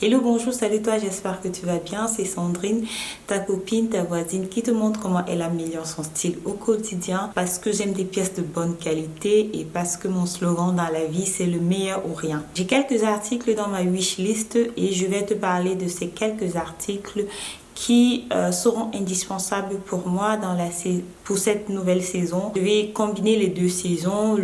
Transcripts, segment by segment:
Hello, bonjour, salut toi, j'espère que tu vas bien. C'est Sandrine, ta copine, ta voisine qui te montre comment elle améliore son style au quotidien parce que j'aime des pièces de bonne qualité et parce que mon slogan dans la vie c'est le meilleur ou rien. J'ai quelques articles dans ma wishlist et je vais te parler de ces quelques articles qui seront indispensables pour moi pour cette nouvelle saison. Je vais combiner les deux saisons,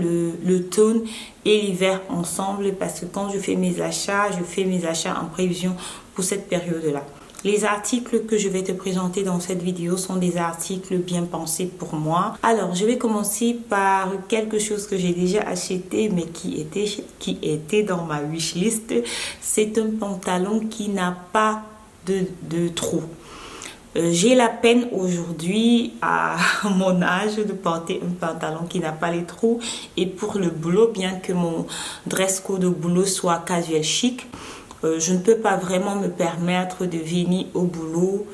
l'automne et l'hiver ensemble parce que quand je fais mes achats en prévision pour cette période-là. Les articles que je vais te présenter dans cette vidéo sont des articles bien pensés pour moi. Alors, je vais commencer par quelque chose que j'ai déjà acheté mais qui était dans ma wishlist. C'est un pantalon qui n'a pas de trou. J'ai la peine aujourd'hui à mon âge de porter un pantalon qui n'a pas les trous et pour le boulot, bien que mon dress code de boulot soit casual chic, je ne peux pas vraiment me permettre de venir au boulot.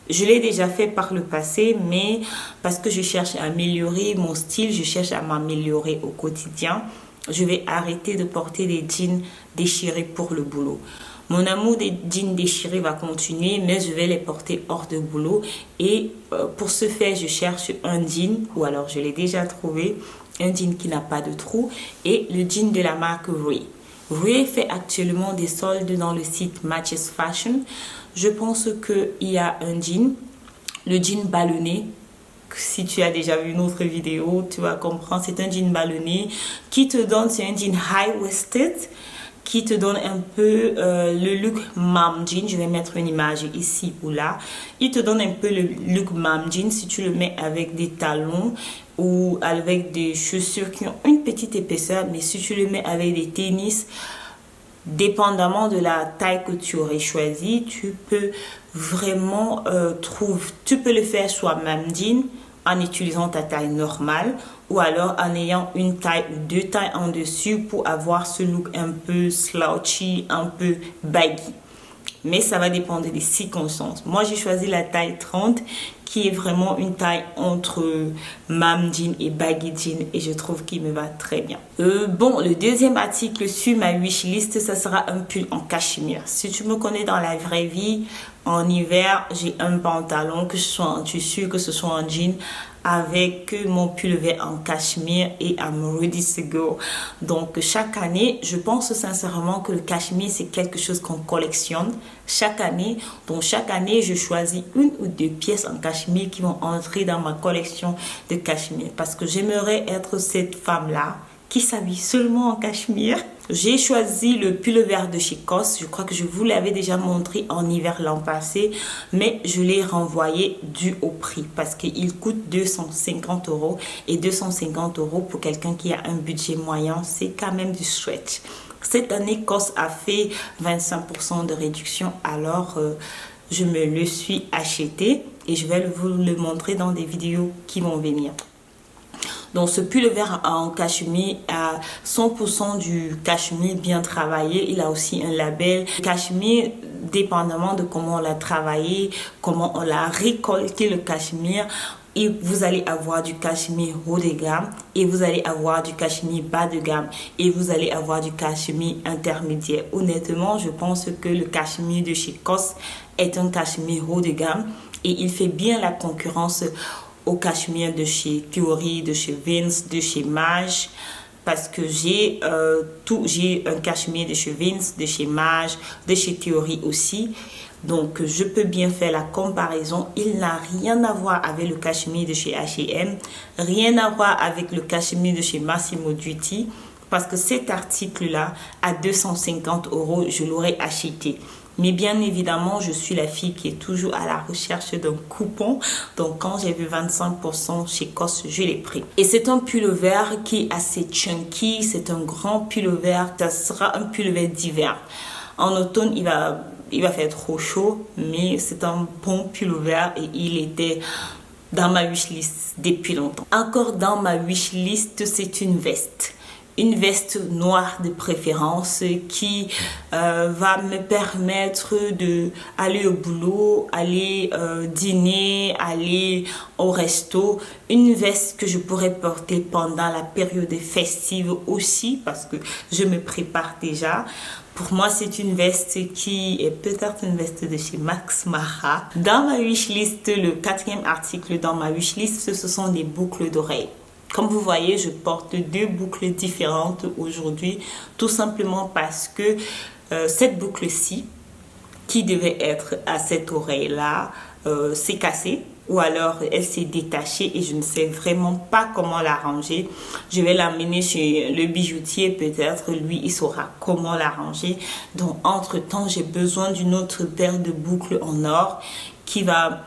Je l'ai déjà fait par le passé, mais parce que je cherche à améliorer mon style, je cherche à m'améliorer au quotidien, je vais arrêter de porter des jeans déchirés pour le boulot. Mon amour des jeans déchirés va continuer, mais je vais les porter hors de boulot. Et pour ce faire, je cherche un jean, ou alors je l'ai déjà trouvé, un jean qui n'a pas de trou, et le jean de la marque Ray. Ray fait actuellement des soldes dans le site Matches Fashion. Je pense qu'il y a un jean, le jean ballonné. Si tu as déjà vu une autre vidéo, tu vas comprendre. C'est un jean ballonné qui te donne, c'est un jean high-waisted, qui te donne un peu le look mom jean. Je vais mettre une image ici ou là. Il te donne un peu le look mom jean si tu le mets avec des talons ou avec des chaussures qui ont une petite épaisseur. Mais si tu le mets avec des tennis, dépendamment de la taille que tu aurais choisi, tu peux vraiment tu peux le faire soit mom jean en utilisant ta taille normale ou alors en ayant une taille ou deux tailles en dessus pour avoir ce look un peu slouchy, un peu baggy. Mais ça va dépendre des circonstances. Moi, j'ai choisi la taille 30 qui est vraiment une taille entre mom jean et baggy jean et je trouve qu'il me va très bien. Bon, le deuxième article sur ma wishlist, ça sera un pull en cachemire. Si tu me connais dans la vraie vie, en hiver, j'ai un pantalon, que ce soit en tissu, que ce soit en jean, avec mon pullover en cachemire et I'm ready to go. Donc chaque année, je pense sincèrement que le cachemire c'est quelque chose qu'on collectionne chaque année. Donc chaque année, je choisis une ou deux pièces en cachemire qui vont entrer dans ma collection de cachemire parce que j'aimerais être cette femme-là qui s'habille seulement en cachemire. J'ai choisi le pullover de chez COS. Je crois que je vous l'avais déjà montré en hiver l'an passé, mais je l'ai renvoyé dû au prix parce qu'il coûte 250 € et 250 € pour quelqu'un qui a un budget moyen, c'est quand même du stretch. Cette année, COS a fait 25% de réduction, alors je me le suis acheté et je vais vous le montrer dans des vidéos qui vont venir. Donc ce pullover en cachemire a 100% du cachemire bien travaillé. Il a aussi un label cachemire, dépendamment de comment on l'a travaillé, comment on l'a récolté le cachemire. Et vous allez avoir du cachemire haut de gamme et vous allez avoir du cachemire bas de gamme et vous allez avoir du cachemire intermédiaire. Honnêtement, je pense que le cachemire de chez COS est un cachemire haut de gamme et il fait bien la concurrence au cachemire de chez Theory, de chez Vince, de chez Mage, parce que j'ai un cachemire de chez Vince, de chez Mage, de chez Theory aussi. Donc je peux bien faire la comparaison. Il n'a rien à voir avec le cachemire de chez H&M, rien à voir avec le cachemire de chez Massimo Dutti, parce que cet article-là, à 250 €, je l'aurais acheté. Mais bien évidemment, je suis la fille qui est toujours à la recherche d'un coupon. Donc, quand j'ai vu 25% chez COS, je l'ai pris. Et c'est un pullover qui est assez chunky. C'est un grand pullover. Ça sera un pullover d'hiver. En automne, il va faire trop chaud. Mais c'est un bon pullover et il était dans ma wishlist depuis longtemps. Encore dans ma wishlist, c'est une veste. Une veste noire de préférence qui va me permettre d'aller au boulot, aller dîner, aller au resto. Une veste que je pourrais porter pendant la période festive aussi parce que je me prépare déjà. Pour moi, c'est une veste qui est peut-être une veste de chez Max Mara. Dans ma wishlist, le 4e article dans ma wishlist, ce sont des boucles d'oreilles. Comme vous voyez, je porte 2 boucles différentes aujourd'hui, tout simplement parce que cette boucle-ci, qui devait être à cette oreille-là, s'est cassée. Ou alors elle s'est détachée et je ne sais vraiment pas comment la ranger. Je vais l'amener chez le bijoutier, peut-être lui il saura comment la ranger. Donc entre temps j'ai besoin d'une autre paire de boucles en or qui va,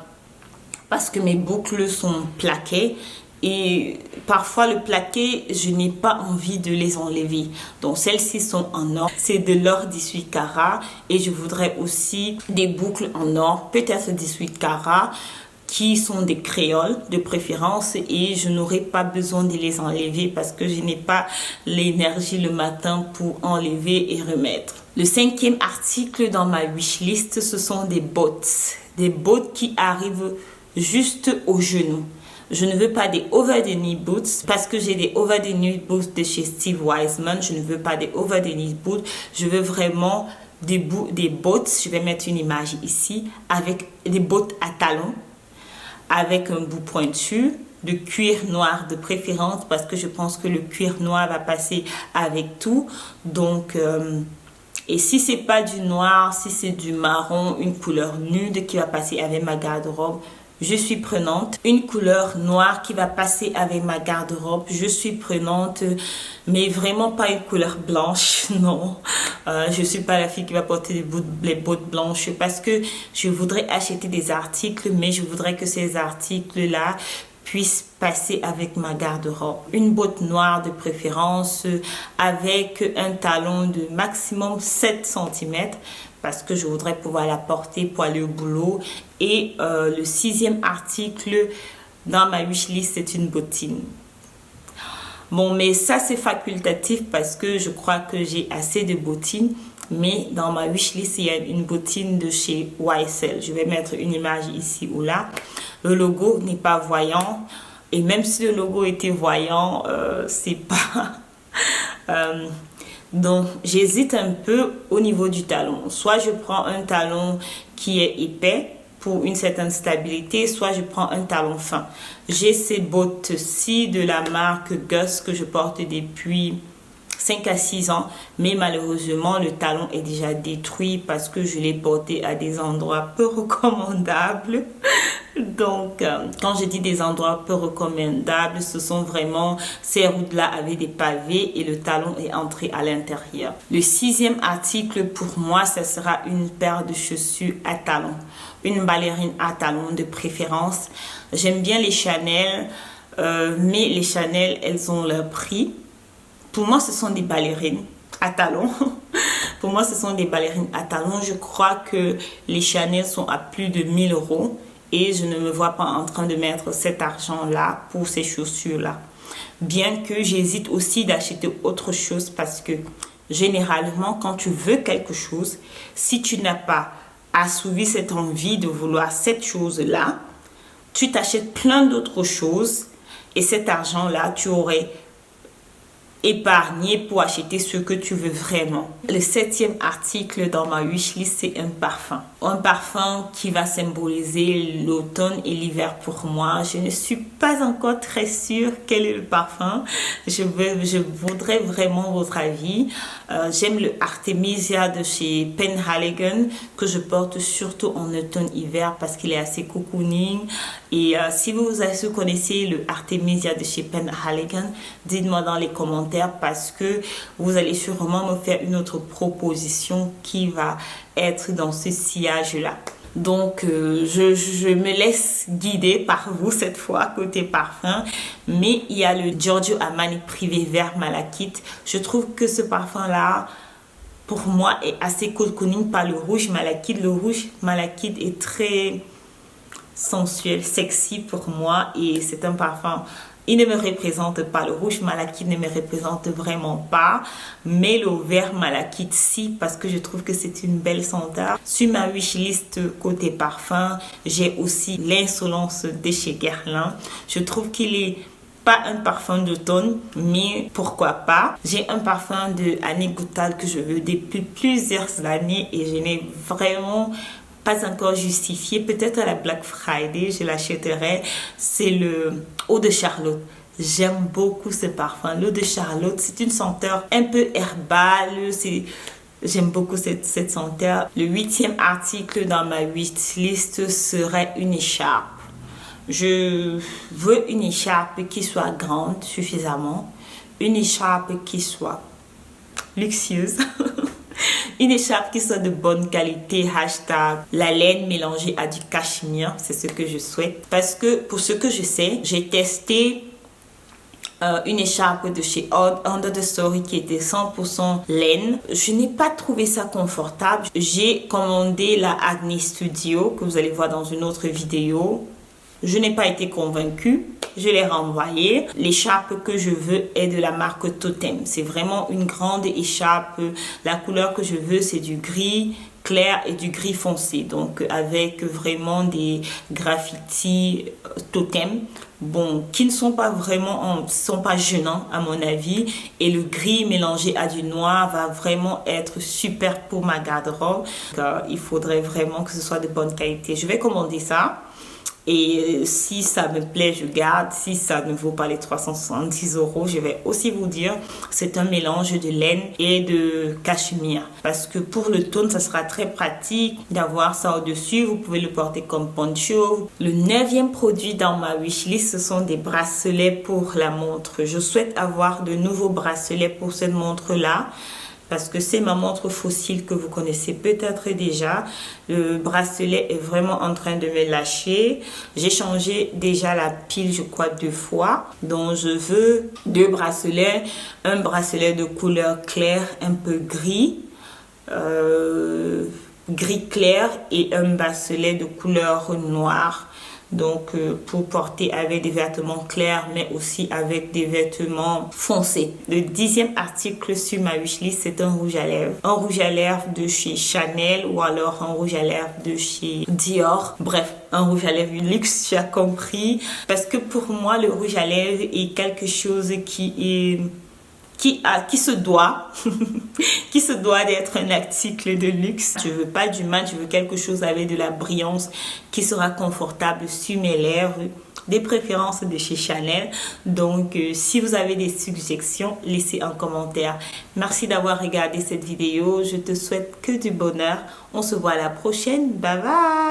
parce que mes boucles sont plaquées et parfois le plaqué je n'ai pas envie de les enlever. Donc celles-ci sont en or, c'est de l'or 18 carats et je voudrais aussi des boucles en or, peut-être 18 carats, qui sont des créoles de préférence et je n'aurai pas besoin de les enlever parce que je n'ai pas l'énergie le matin pour enlever et remettre. Le 5e article dans ma wishlist, ce sont des bottes. Des bottes qui arrivent juste aux genoux. Je ne veux pas des over the knee boots parce que j'ai des over the knee boots de chez Steve Wiseman. Je ne veux pas des over the knee boots. Je veux vraiment des bottes. Je vais mettre une image ici avec des bottes à talons, avec un bout pointu, de cuir noir de préférence parce que je pense que le cuir noir va passer avec tout. Donc, et si c'est pas du noir, si c'est du marron, une couleur nude qui va passer avec ma garde-robe, je suis prenante. Une couleur noire qui va passer avec ma garde-robe, je suis prenante. Mais vraiment pas une couleur blanche, non. Je suis pas la fille qui va porter les bottes blanches parce que je voudrais acheter des articles, mais je voudrais que ces articles-là puissent passer avec ma garde-robe. Une botte noire de préférence avec un talon de maximum 7 cm. Parce que je voudrais pouvoir la porter pour aller au boulot. Et le 6e article dans ma wishlist, c'est une bottine. Bon, mais ça c'est facultatif parce que je crois que j'ai assez de bottines. Mais dans ma wishlist, il y a une bottine de chez YSL. Je vais mettre une image ici ou là. Le logo n'est pas voyant. Et même si le logo était voyant, c'est pas... Donc, j'hésite un peu au niveau du talon. Soit je prends un talon qui est épais pour une certaine stabilité, soit je prends un talon fin. J'ai ces bottes-ci de la marque Gus que je porte depuis 5 à 6 ans, mais malheureusement le talon est déjà détruit parce que je l'ai porté à des endroits peu recommandables. Donc quand je dis des endroits peu recommandables, ce sont vraiment ces routes-là avec des pavés et le talon est entré à l'intérieur. Le 6e article pour moi, ça sera une paire de chaussures à talons, une ballerine à talons de préférence. J'aime bien les Chanel, mais les Chanel, elles ont leur prix. Pour moi, ce sont des ballerines à talons. Pour moi, ce sont des ballerines à talons. Je crois que les Chanel sont à plus de 1000 € et je ne me vois pas en train de mettre cet argent-là pour ces chaussures-là. Bien que j'hésite aussi d'acheter autre chose parce que généralement, quand tu veux quelque chose, si tu n'as pas assouvi cette envie de vouloir cette chose-là, tu t'achètes plein d'autres choses et cet argent-là, tu aurais épargner pour acheter ce que tu veux vraiment. Le 7e article dans ma wishlist, c'est un parfum. Un parfum qui va symboliser l'automne et l'hiver pour moi. Je ne suis pas encore très sûre quel est le parfum. Je voudrais vraiment votre avis. J'aime le Artemisia de chez Penhaligon que je porte surtout en automne-hiver parce qu'il est assez cocooning. Et si vous connaissez le Artemisia de chez Penhaligon, dites-moi dans les commentaires parce que vous allez sûrement me faire une autre proposition qui va être dans ce sillage-là. Donc, je me laisse guider par vous cette fois côté parfum. Mais il y a le Giorgio Armani Privé Vert Malachite. Je trouve que ce parfum-là, pour moi, est assez cocooning par le rouge malachite. Le rouge malachite est très sensuel, sexy pour moi et c'est un parfum. Il ne me représente pas, le rouge malachite ne me représente vraiment pas, mais le vert malachite si, parce que je trouve que c'est une belle senteur. Sur ma wishlist côté parfum, j'ai aussi l'insolence de chez Guerlain. Je trouve qu'il est Pas un parfum d'automne, mais pourquoi pas. J'ai un parfum de Annie Goutal que je veux depuis plusieurs années et je n'ai vraiment pas encore justifié. Peut-être à la Black Friday, je l'achèterai. C'est le Eau de Charlotte. J'aime beaucoup ce parfum. L'Eau de Charlotte, c'est une senteur un peu herbale. J'aime beaucoup cette senteur. Le 8e article dans ma wishlist serait une écharpe. Je veux une écharpe qui soit grande suffisamment, une écharpe qui soit luxueuse, une écharpe qui soit de bonne qualité, hashtag la laine mélangée à du cachemire, c'est ce que je souhaite. Parce que pour ce que je sais, j'ai testé une écharpe de chez Under the Story qui était 100% laine. Je n'ai pas trouvé ça confortable. J'ai commandé la Acne Studio que vous allez voir dans une autre vidéo. Je n'ai pas été convaincue, je l'ai renvoyée. L'écharpe que je veux est de la marque Totem. C'est vraiment une grande écharpe. La couleur que je veux, c'est du gris clair et du gris foncé. Donc avec vraiment des graffitis Totem. Bon, qui ne sont pas vraiment, sont pas gênants à mon avis. Et le gris mélangé à du noir va vraiment être super pour ma garde-robe. Il faudrait vraiment que ce soit de bonne qualité. Je vais commander ça. Et si ça me plaît, je garde. Si ça ne vaut pas les 370 €, je vais aussi vous dire, c'est un mélange de laine et de cachemire. Parce que pour l'automne, ça sera très pratique d'avoir ça au-dessus. Vous pouvez le porter comme poncho. Le 9e produit dans ma wishlist, ce sont des bracelets pour la montre. Je souhaite avoir de nouveaux bracelets pour cette montre-là. Parce que c'est ma montre fossile que vous connaissez peut-être déjà. Le bracelet est vraiment en train de me lâcher. J'ai changé déjà la pile, je crois, 2 fois. Donc, je veux 2 bracelets. Un bracelet de couleur claire, un peu gris. Gris clair et un bracelet de couleur noire. Donc, pour porter avec des vêtements clairs, mais aussi avec des vêtements foncés. Le 10e article sur ma wishlist, c'est un rouge à lèvres. Un rouge à lèvres de chez Chanel ou alors un rouge à lèvres de chez Dior. Bref, un rouge à lèvres luxe, tu as compris. Parce que pour moi, le rouge à lèvres est quelque chose qui se doit qui se doit d'être un article de luxe. Je veux pas du mat, je veux quelque chose avec de la brillance qui sera confortable sur mes lèvres, des préférences de chez Chanel. Donc si vous avez des suggestions, laissez un commentaire. Merci d'avoir regardé cette vidéo, je te souhaite que du bonheur. On se voit à la prochaine, bye bye.